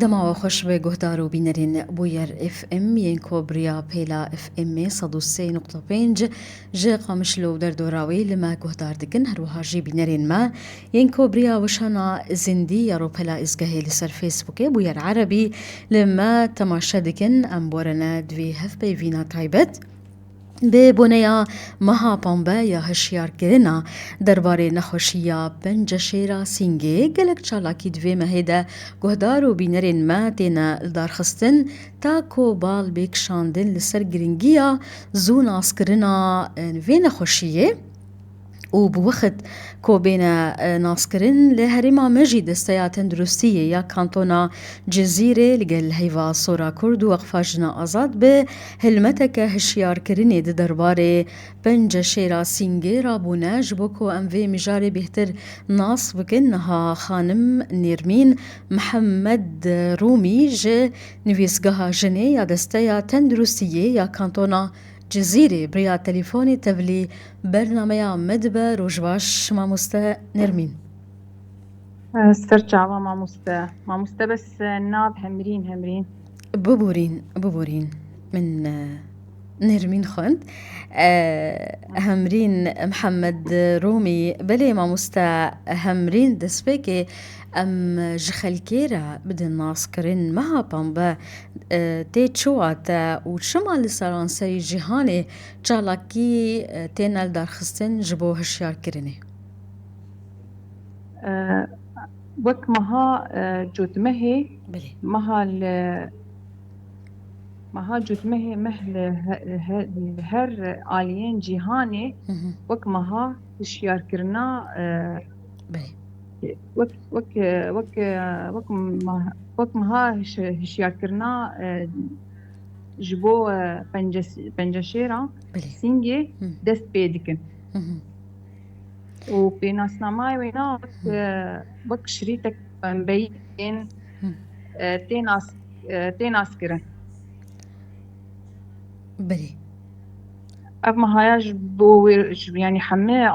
دما خوش به گهدار و بینرین بویر اف ام ین کوبریا پیلا اف ام 103.5 جه قامشلو در دوراوی لما گهدار دکن هر وحاجی بینرین ما ین کوبریا وشانا زندی یارو پلا ازگاهی لسر فیسبوکه بویر عربی لما تماشا دکن ام بورنا دوی هف بیوینا تایبت به بنیا مها پنبه یا هشیار کرنا درباره نخوشیا پنج شیرا سینگه گلک چالاکی دوی مهیده گهدار و بینرین ما تینا دارخستن تا کو بال بیک شاندن لسر گرنگیا زون آسکرنا وی نخوشیه و بوقت کو بین ناسکرین لهرما مجی دستیا تندرستیه یا کانتونا جزیره لگل هیوا سورا کرد و وقفاجنا آزاد به هلمتک هشیار کرنی ده درباره پنج شیرا سینگه رابونه جبو کو اموی مجاره بهتر ناس بکن نها خانم نرمین محمد رومی جه نویسگاه جنه یا دستیا تندرستیه یا کانتونا جزيرة بريا تليفوني تبلي برنامج مدبر روجواش ماموستا نرمين استرجع ماموستا بس ناب همرين ببورين من نرمين خند همرين محمد رومي بلي ماموستا همرين دسبيكي ام جخلكيرا بدن ناسكرين مها بامبا تي تشواتا وشمال لسالان سري جهاني چالاكي تينال دارخستن جبو هشيار كريني وك مها جود مهي مها جود مهي مهل هر آليين جهاني وك مها هشيار كرنا وك مها هشيار كرنا جبو بنجشيرا سينجي دست بيدكن وبناسناماي وينا وك شريتك بين تيناس كرن بلي أما هاياج بو يعني حمي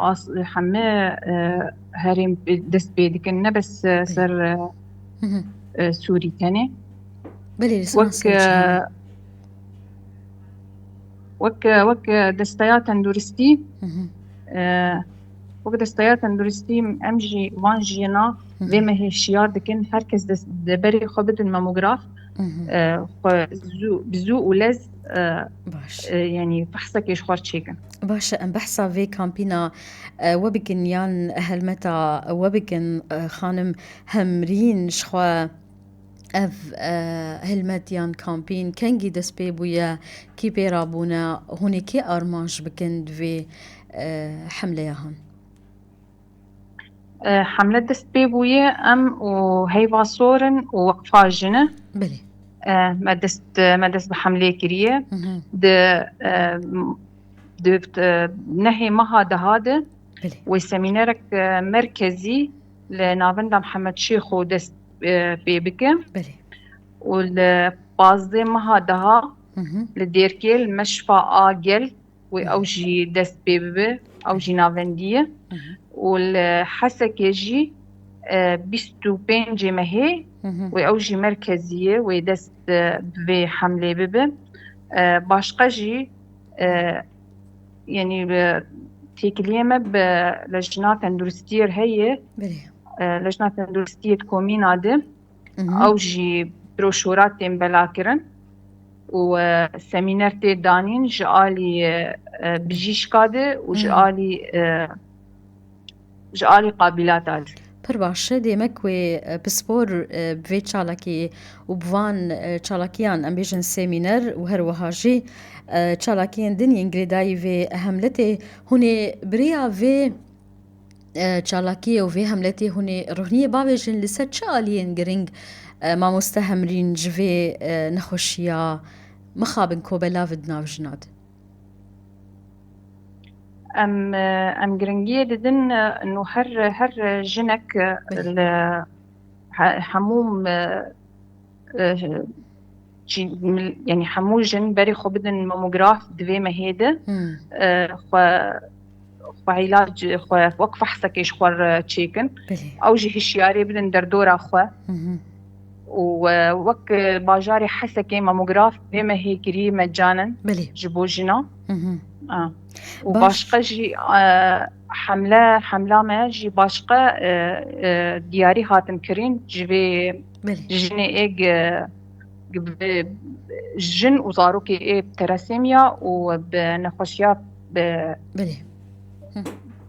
هريم دست بيدكن نبس سر سوري تاني بلي وك دستيات تندورستي وك دستيات تندورستي امجي وانجينا وما هي شيار دكن هركز دبري خبط الماموغراف بزو ولز يعني فحصك ايش خوار تشيكن باشا ام بحثا في كامبينا وبكن يان هلمتا وبكن خانم همرين شخوا اف هلمت يان كامبين كنجي دس بيبويا كي بيرابونا هونيكي ارمانش بكن في حملة ياهن حملة دس بيبويا ام وهيفا صورن ووقفاجنه بلي ما دست بحملة كريه نهي مها دهاده وسمينارك مركزي لنافندا محمد شيخ ودست بيبكه والبازدي مها دها لديركيل مشفى آجل وأوجي دست بيبه أوجي نافندية والحسك يجي بيستو بينجي مهي وأوجي مركزية ودست في حملة ببه باشقجي يعني تيكليمة بلجنات تندرستير هي لجنات تندرستية كومينا دي أوجي بروشورات تيم بلاكرن وسمينار تي دانين جالي بجيش كاده وجالي قابلات عاد پرباشه دیمک و پسپور بوی چالاکی و بوان چالاکیان ام بیجن سمینر و هر وحاجی چالاکیان دنی انگریدایی و حملته هونه بریا و چالاکی و حملته هونه روحنی باویجن لسه چالین گرنگ ما مستهمرین جوی نخوشیا مخابن کوبلا و دناوجناد ام جرنجيه ددن انه هر جنك حموم يعني حمو جن بري خبدن ماموغراف دوي مهيده خو علاج خو وقف حسك ايش خوار تشيكن او جي هشياري بدن دردورا خو ووك باجاري حسكي ماموغراف بما هي كري مجانا بلي جبوجنا باش وباشقة جي حملة ما جي باشقة دياري هاتن كرين جبي بلي جني جن وزاروكي بتراسيميا وبنخوشيات بلي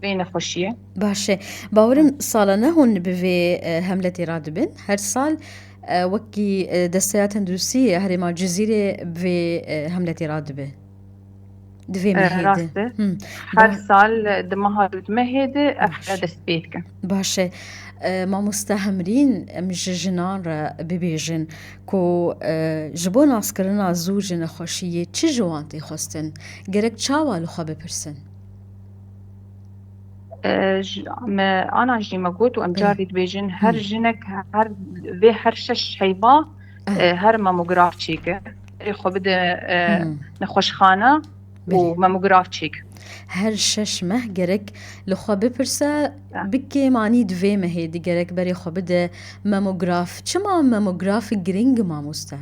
بنخوشية باشه باورم سالانه هون بوی حملتی رادبن هر سال وکی دستیات هندوسی هرما جزیره بوی حملتی رادبه دوی مهیده راسته هر سال دمها مهيدة أفعل دسبيتك باشه ما مستهمرين مش جنان ببيجن كو جبون عسكرنا زوجنا خوشية چه جوانتي خوستن گرك چاوا لخوا بپرسن أنا جي مقوت وأمجاري تبيجن هر جنك هر شش حيبا هر ماموغراف تشيك خو بده نخوش خانة وماموغراف تشيك هر شش مه گرک لخوا بپرسه بکی معنی دوی مه دی گرک بری خو بده ماموگراف چما ماموگراف گرینگ ماموسته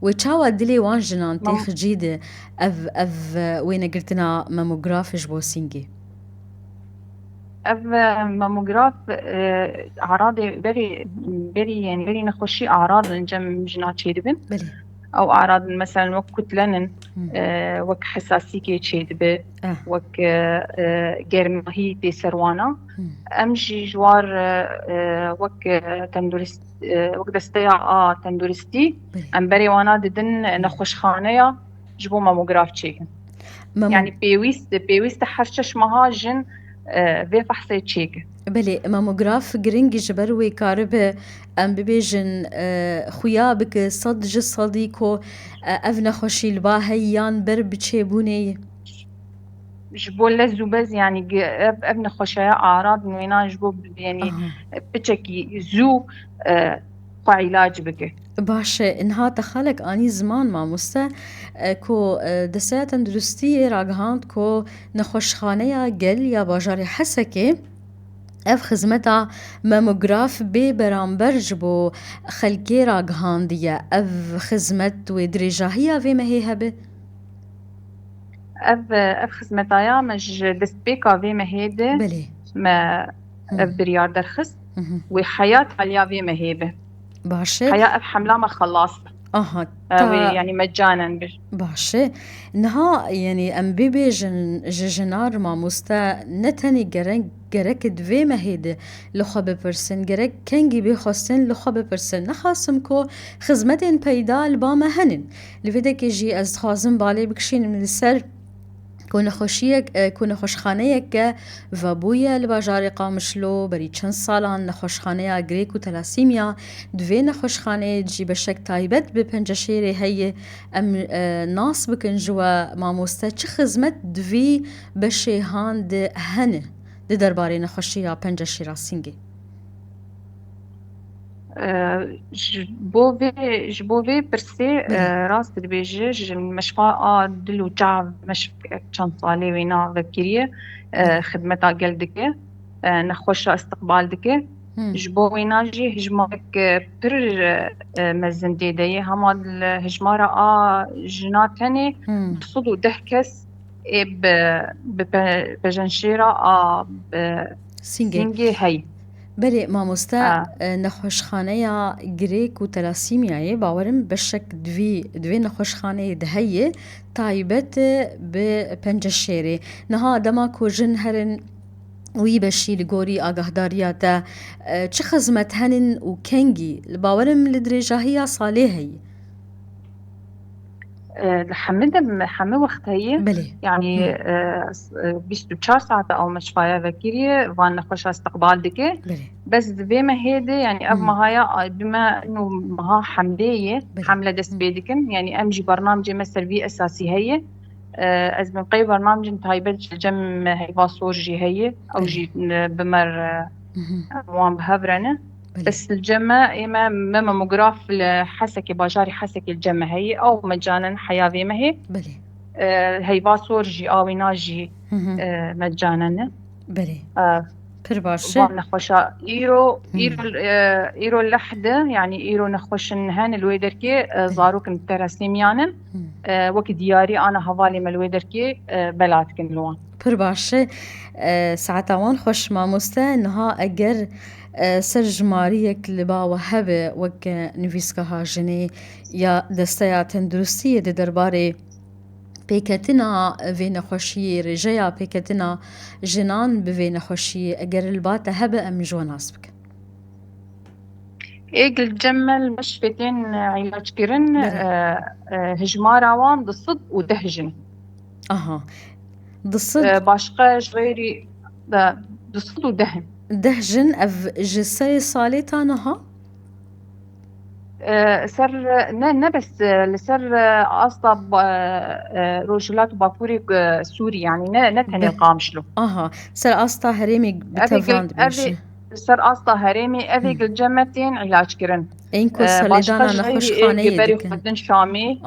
و چاوا دلی وان جنان تیخ جیده اف وين قلتنا ماموگراف جبو سینگی ماموغراف أعراض بري نخوشي أعراض نجم جنات شيدبن بلي أو أعراض مثلا وك كتلن وك حساسية شيدبه وك جرمهي دي سروانا أمشي جوار وك تندرست وك دستيا تندرستي أم بري وانا ددن نخوش خانية جبو ماموغراف تشيكن يعني بيويست حرشش مها جن في فحصي تشيك بلي ماموغراف جرينج جبروي كاربه ام ببيجن خويا بك صدج صديقو افنا خوشي البا هيان بر بتشيبوني جبو لزوبز يعني ابن خوشايا اعراض من وينا جبو يعني بتشكي زو علاج بك باشه انها تخلق اني زمان ما مسته کو دسته تندرستی راگهاند کو نخوشخانه یا گل یا باجار حسکه اف خدمتا ماموگراف بی برانبر جبو خلکی راگهاندیه اف خدمت و درجاهیه و مهی هبه اف خدمتا یا مش دستبیکا و مهیده بله ما اف بريار درخص وحياة عليا في مهيبة باشه حياة حملة ما خلاص يعني مجانا باشه نها يعني ام بيبي جنار ما مستا نتني گرک دوی مهیده لخوا بپرسن گرک کنگی بخواستن لخوا بپرسن نخواستم که خدمتین پیدا البا مهنن لفیده که جی از خوازم بالی بکشین من السر كون خوشخانه که و بویا لباجار قامشلو بری چند سالان نخوشخانه گریک و تلاسیمیا دوی نخوشخانه جی بشک تایبت به پنجشیره هی ام ناس بکن جوا ماموسته چه خدمت دوی بشیهان ده هنه ده درباره نخوشی یا پنجشیره سینگی جبوفي برسي راس البيجي مشفى دلو جاب مشفى كان صالي وينا ذكريه خدمتها قلدك نخوش استقبال دك جبو ويناجي هجمارك بر مزن ديدي هما الهجمارة جناتني بصدو دهكس بجنشيرة سينجي هاي بله ماموستا نخوشخانه یا گریک و تلاسیمیایی باورم بشک دوی نخوشخانه دهیه تایبت به پنجشیره نها دما کو جن هرن وی بشی لگوری آگاهداریاتا چه خدمت هنن و کنگی باورم لدرجاهی صالحی حمد وقت هي يعني 24 ساعة أو مش فايا ذكيري وأنا خوش استقبال دكي بس بما هيدي يعني أب ما هيا بما إنه مها حمدية حملة دست بيدكن يعني أمجي برنامج مثل بي أساسي هي از من قي برنامج تايبت جم هيبا صورجي هي أو جي بمر وان بهبرنه بس الجمع إما ماموغراف حسكي باجاري حسكي الجمع هي أو مجانا حياة ما هي بلي هي باصور جي أو ناجي مجانا بلي پر باشه وان نخوشا ایرو لحده يعني ایرو نخوشن هن الويدركي زاروك نترسيم يانن وك دياري انا حوالي من الويدركي بلات كن لوان پر باشه ساعتوان خوش مامۆستا نها ئەگەر سەر ژمارەیەک لە باوە هەبێ وەک نویسکەها ژنێ یا دەستەیە تەندروستیە دە دەربارەی پێکەتنا vê nexweşiyê rêjeya pêketina jinan bi vê nexweşiyê eger hilbate hebe em ji we nas bikin. ايجل جمل مشفتين علاج كرن هجمارا وان ضصد ودهجن اها ضصد باشقا جغيري ضصد ودهن دهجن اف جسي صاليتا نها سر نه بس لسر اصلا روجلات باكوري سوري يعني نه تاني قامشلو اها سر اصلا هريمي بتفاند بيش سر اصلا هريمي افيق الجمتين علاج كرن اینکو سلیدانا نخوش خانه جبري خدن شامي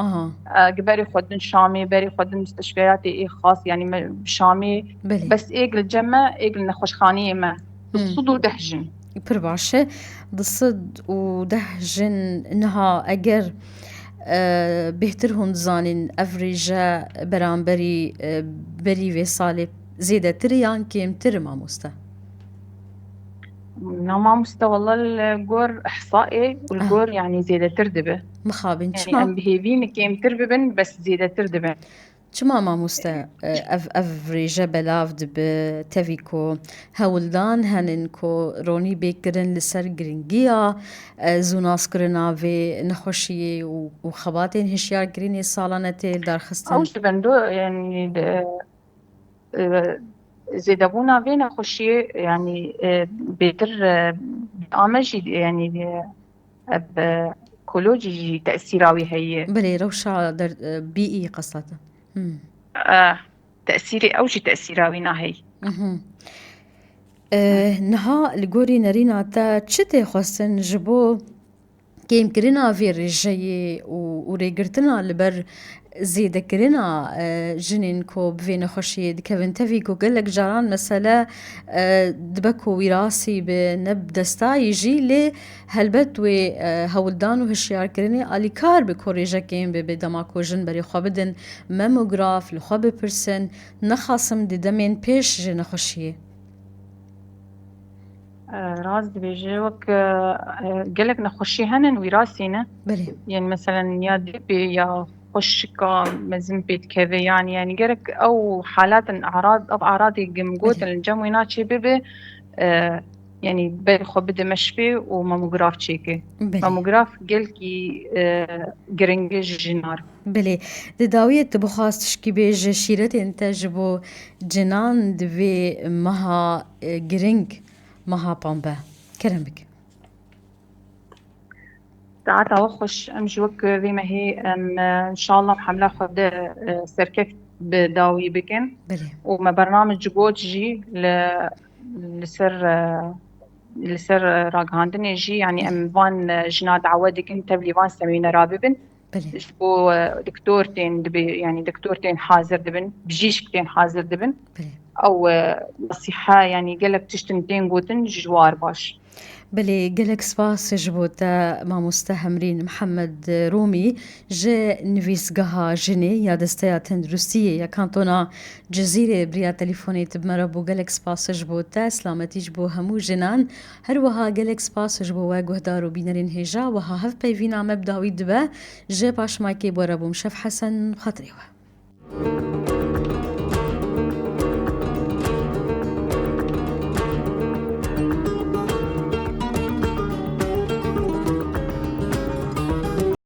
جبري خدن شامي بري خدن مستشفيات خاص يعني شامي بلي. بس ايق الجمة ايق نخوش خانه ما الصدو دهجن پر باشه ضصد و دهجن انها اگر بهتر هون زانین افریجا برانبری بری و سالی زیده تریان کم تر ماموستا ماموستا والله الجور احصائي والجور يعني زيادة تردبه مخابن يعني ام بهيفين كيم ترببن بس زيادة تردبه چما ماموستا افریجا بلاف دب تفیکو هولدان هنن کو رونی بیکرن لسر گرینگیا زوناس کرنا و نخوشی و خباتین هشیار گرینی سالانه تیل در خستن اوش بندو يعني زيدابونا في نخوشي يعني بيتر آمجي يعني كولوجي تأثيراوي هي بلي روشا در بيئي قصته تأثيري أوجي تأثيراوي ناهي نها لگوری نرینا تا چته خواستن جبو کیم کرنا وی رجی و ریگرتنا لبر زیده کرنا جنین کو بوین خوشی دکوین تفی کو گلک جاران مثلا دبکو وراسی به نب دستای جی لی هلبت و هولدان و هشیار کرنی آلی کار به کوریجا کیم به دماکو جن بری خوابدن مموگراف لخواب پرسن نخاسم دیدمین پیش جن خوشیه راز بيجي وك قالك نخشي هنن ويراسينا بلي يعني مثلا يا دبي يا خشكا مزن بيت كذا يعني قالك او حالات اعراض جمجوت الجموينات شي بيبي يعني بيخو بده مشفي وماموغراف تشيكي ماموغراف قالكي جرينجج جنار بله داویه تبخواستش کی بیج شیرت انتاج بو جنان دوی مها گرینگ مها بامبا كرم بك تعال وخش امجوك ذي ما هي ان شاء الله محمله خد سركت بداوي بكن وما برنامج جوجي لسر راغاندن يجي يعني ام فان جناد عودك انت بلي فان سمينا راببن بو دكتورتين يعني دكتورتين حاضر دبن بجيشكتين حاضر دبن او نصيحة يعني قالك تشتنتين قوتن جوار باش بلي قالك سباس جبوتا ما مستهمرين محمد رومي جا نفيس قها جني يا دستيا تندرسية يا كانتونا جزيرة بريا تليفوني تبمربو قالك سباس جبوتا سلامتي جبو همو جنان هروها قالك سباس جبو واقوه دارو بينرين هجا وها هف بيفينا مبداوي دبا جا باش مايكي بورابو مشف حسن خطريوه